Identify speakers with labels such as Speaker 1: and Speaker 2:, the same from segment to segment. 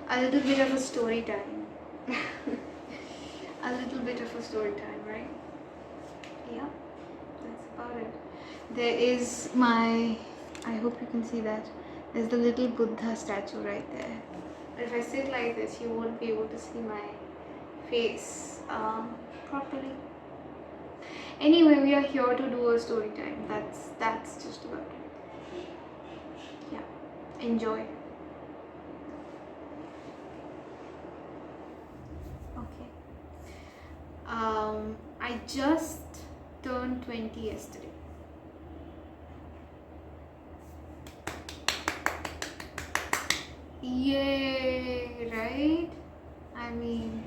Speaker 1: A little bit of a story time. A little bit of a story time, right? Yeah, that's about it. There is my, I hope you can see that. There's the little Buddha statue right there. But if I sit like this, you won't be able to see my face properly. Anyway, we are here to do a story time. That's just about it. Yeah, enjoy. Okay. I just turned 20 yesterday. Yay, right? I mean,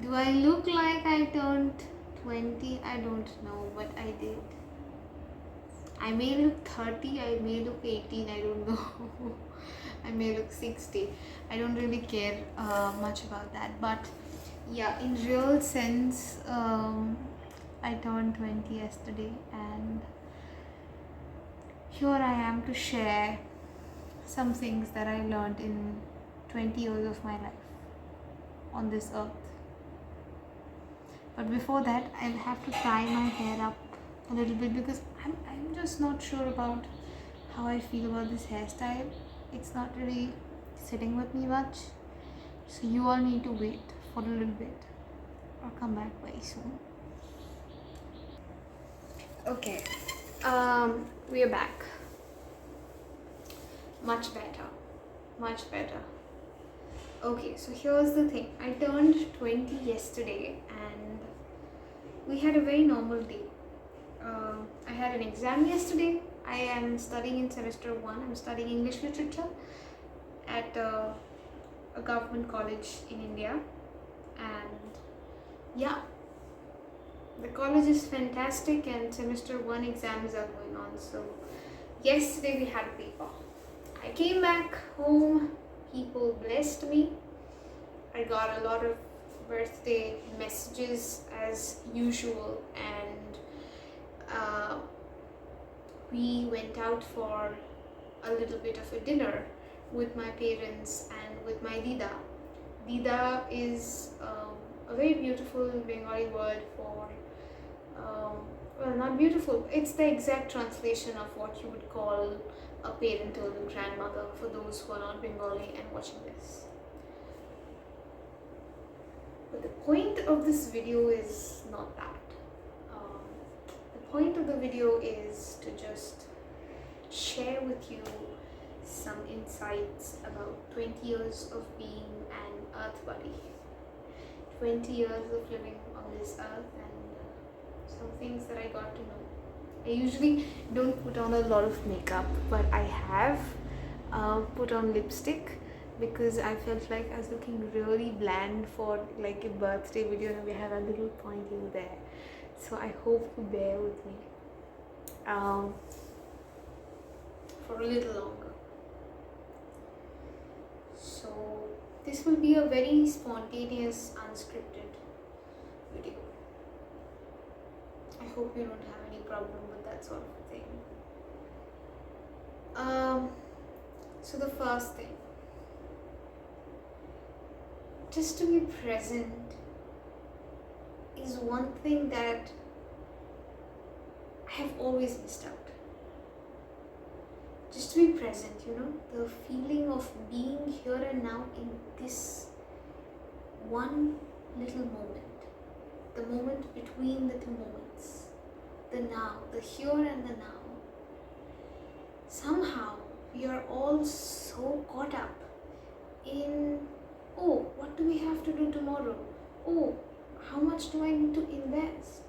Speaker 1: do I look like I turned 20? I don't know, but I did. I may look 30, I may look 18, I don't know. I may look 60. I don't really care much about that. But yeah, in real sense, I turned 20 yesterday, and here I am to share some things that I learned in 20 years of my life on this earth. But before that, I'll have to tie my hair up a little bit because I'm just not sure about how I feel about this hairstyle. It's not really sitting with me much. So you all need to wait for a little bit or come back very soon. Okay, we are back. Much better. Much better. Okay, so here's the thing. I turned 20 yesterday and we had a very normal day. I had an exam yesterday. I am studying in semester 1. I'm studying English literature at a government college in India. And yeah, the college is fantastic and semester 1 exams are going on. So yesterday we had a paper. I came back home, people blessed me. I got a lot of birthday messages as usual, and we went out for a little bit of a dinner with my parents and with my Dida. Dida is a very beautiful Bengali word for, well, not beautiful, it's the exact translation of what you would call a parent or a grandmother for those who are not Bengali and watching this. But the point of this video is not that. The point of the video is to just share with you some insights about 20 years of being an earth buddy, 20 years of living on this earth, and some things that I got to know. I usually don't put on a lot of makeup, but I have put on lipstick because I felt like I was looking really bland for like a birthday video, and we have a little pointing there. So I hope you bear with me for a little longer. So this will be a very spontaneous, unscripted video. I hope you don't have any problem with that sort of thing. So the first thing, just to be present is one thing that I have always missed out. Just to be present, the feeling of being here and now in this one little moment, the moment between the two moments, the now, the here and the now. Somehow we are all so caught up in, oh, what do we have to do tomorrow? Oh, how much do I need to invest?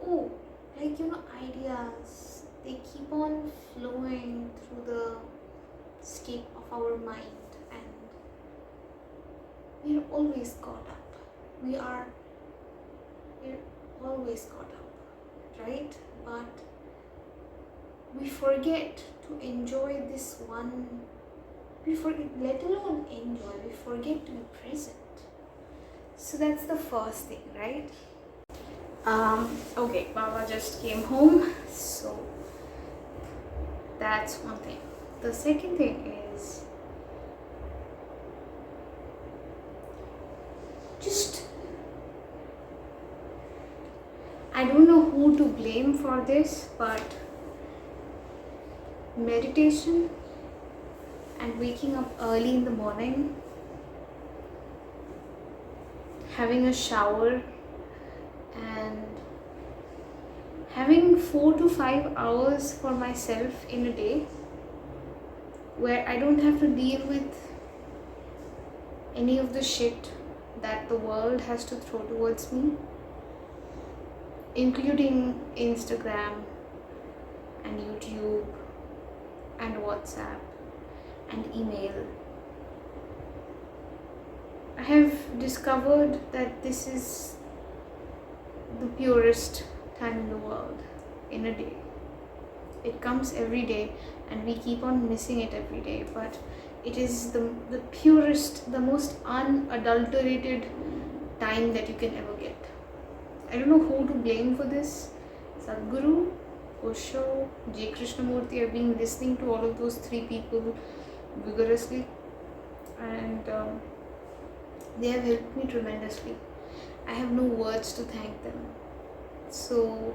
Speaker 1: Oh, ideas, they keep on flowing through the scape of our mind, and we're always caught up. We're always caught up, right? But we forget to enjoy this one. We forget, let alone enjoy, we forget to be present. So that's the first thing, right? Okay, Baba just came home, so that's one thing. The second thing is, blame for this, but meditation and waking up early in the morning, having a shower, and having 4 to 5 hours for myself in a day where I don't have to deal with any of the shit that the world has to throw towards me, including Instagram and YouTube and WhatsApp and email. I have discovered that this is the purest time in the world in a day. It comes every day and we keep on missing it every day, but it is the purest, the most unadulterated time that you can ever get. I don't know who to blame for this. Sadhguru, Osho, J. Krishnamurti. I've been listening to all of those three people vigorously, and they have helped me tremendously. I have no words to thank them. So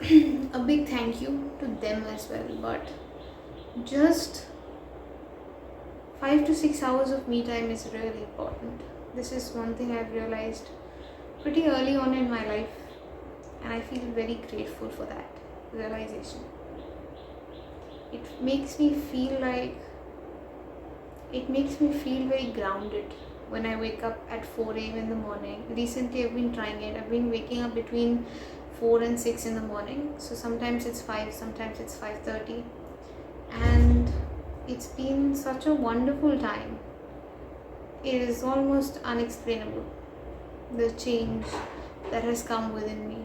Speaker 1: a big thank you to them as well. But just 5 to 6 hours of me time is really important. This is one thing I've realized pretty early on in my life, and I feel very grateful for that realization. It makes me feel very grounded when I wake up at 4 a.m. in the morning. Recently I've been trying it. I've been waking up between 4 and 6 in the morning. So sometimes it's 5, sometimes it's 5:30. And it's been such a wonderful time. It is almost unexplainable, the change that has come within me.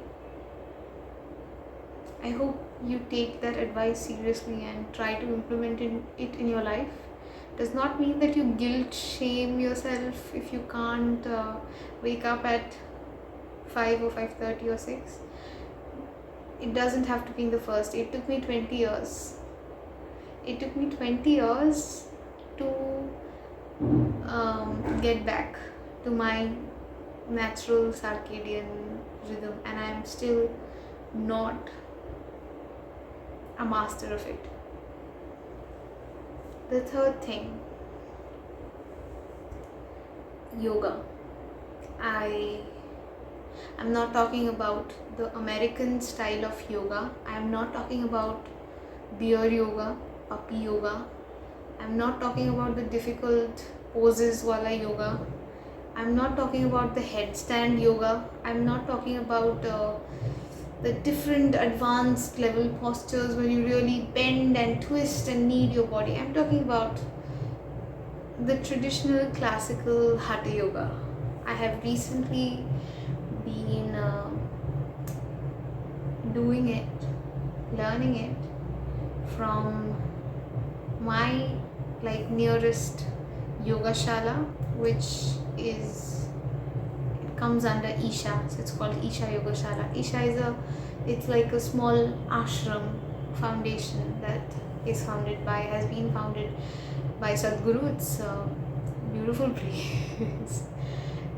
Speaker 1: I hope you take that advice seriously and try to implement it in your life. Does not mean that you guilt shame yourself if you can't wake up at 5 or 5:30 or 6. It doesn't have to be in the first. It took me 20 years. It took me 20 years to get back to my natural circadian rhythm, and I am still not a master of it. The third thing, yoga. I'm not talking about the American style of yoga. I'm not talking about beer yoga, puppy yoga. I'm not talking about the difficult poses wala yoga. I'm not talking about the headstand yoga. I'm not talking about the different advanced level postures where you really bend and twist and knead your body. I'm talking about the traditional classical hatha yoga. I have recently been doing it, learning it from my nearest yoga shala, which comes under Isha, so it's called Isha Yoga Shala. Isha it's like a small ashram foundation that has been founded by Sadhguru. It's a beautiful place,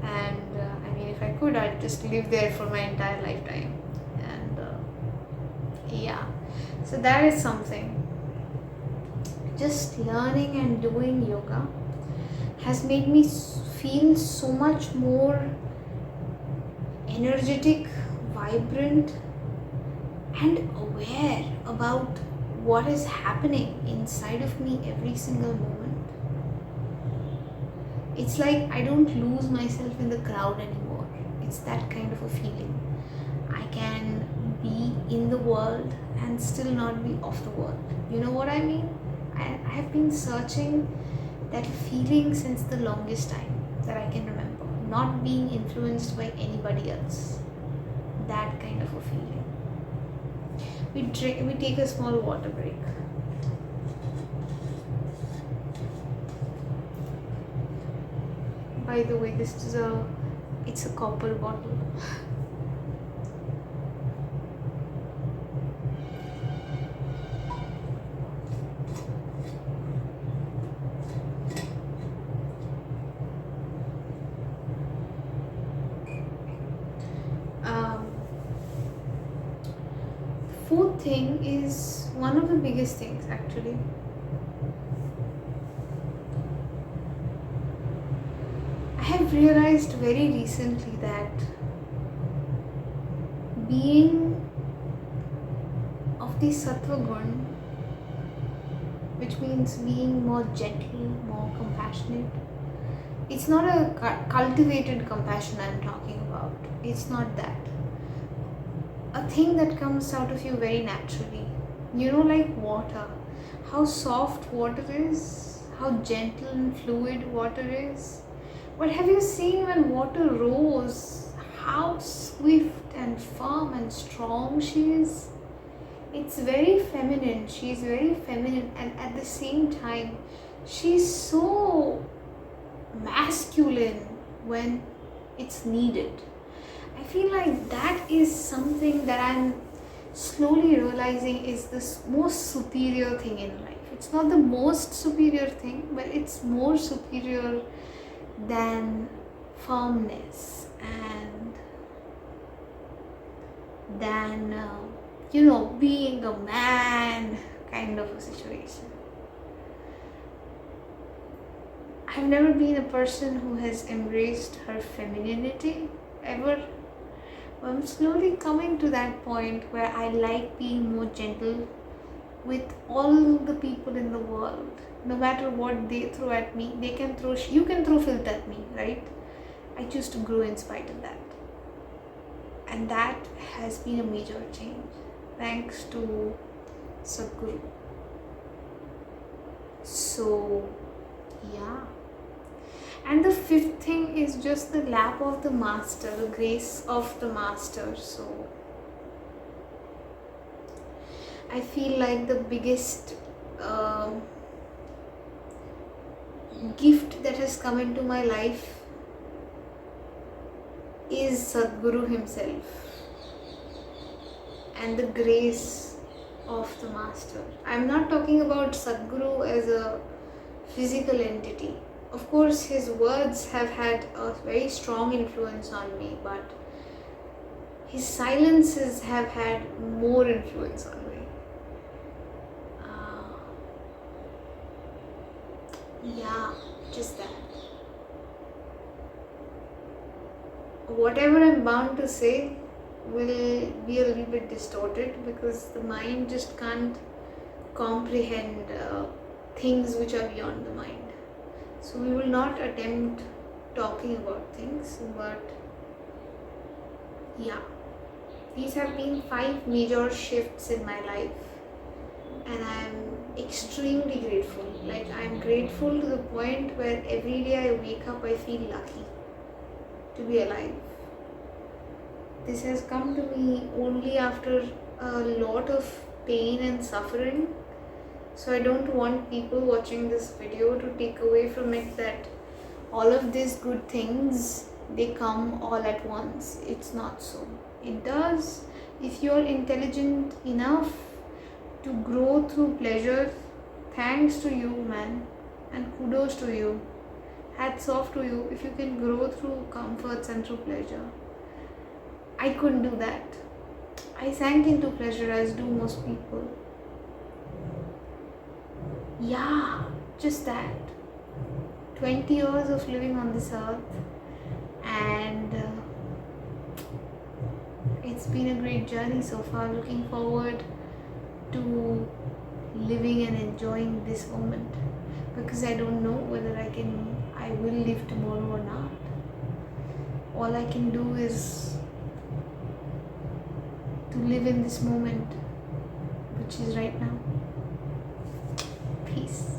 Speaker 1: and I mean, if I could, I'd just live there for my entire lifetime. And yeah, so that is something. Just learning and doing yoga has made me feel so much more energetic, vibrant, and aware about what is happening inside of me every single moment. It's like I don't lose myself in the crowd anymore. It's that kind of a feeling. I can be in the world and still not be of the world. You know what I mean? I have been searching that feeling since the longest time that I can remember. Not being influenced by anybody else. That kind of a feeling. We take a small water break. By the way, it's a copper bottle. thing is one of the biggest things actually. I have realized very recently that being of the Sattva Gun, which means being more gentle, more compassionate, it's not a cultivated compassion I'm talking about. It's not that. A thing that comes out of you very naturally. You know, like water. How soft water is, how gentle and fluid water is. But have you seen when water rose, how swift and firm and strong she is? It's very feminine. She's very feminine, and at the same time, she's so masculine when it's needed. I feel like that is something that I'm slowly realizing is the most superior thing in life. It's not the most superior thing, but it's more superior than firmness and than being a man kind of a situation. I've never been a person who has embraced her femininity ever. I'm slowly coming to that point where I like being more gentle with all the people in the world. No matter what they throw at me, you can throw filth at me, right? I choose to grow in spite of that. And that has been a major change, thanks to Sadhguru. So, yeah. And the fifth thing is just the lap of the master, the grace of the master. So, I feel like the biggest gift that has come into my life is Sadhguru himself and the grace of the master. I'm not talking about Sadhguru as a physical entity. Of course, his words have had a very strong influence on me, but his silences have had more influence on me. Yeah, just that. Whatever I'm bound to say will be a little bit distorted because the mind just can't comprehend things which are beyond the mind. So we will not attempt talking about things, but yeah, these have been 5 major shifts in my life, and I'm extremely grateful. Like, I'm grateful to the point where every day I wake up I feel lucky to be alive. This has come to me only after a lot of pain and suffering. So I don't want people watching this video to take away from it that all of these good things, they come all at once. It's not so. It does if you're intelligent enough to grow through pleasure. Thanks to you, man, and kudos to you. Hats off to you if you can grow through comforts and through pleasure. I couldn't do that. I sank into pleasure as do most people. Yeah, just that. 20 years of living on this earth, and it's been a great journey so far. Looking forward to living and enjoying this moment, because I don't know whether I will live tomorrow or not. All I can do is to live in this moment, which is right now. Peace.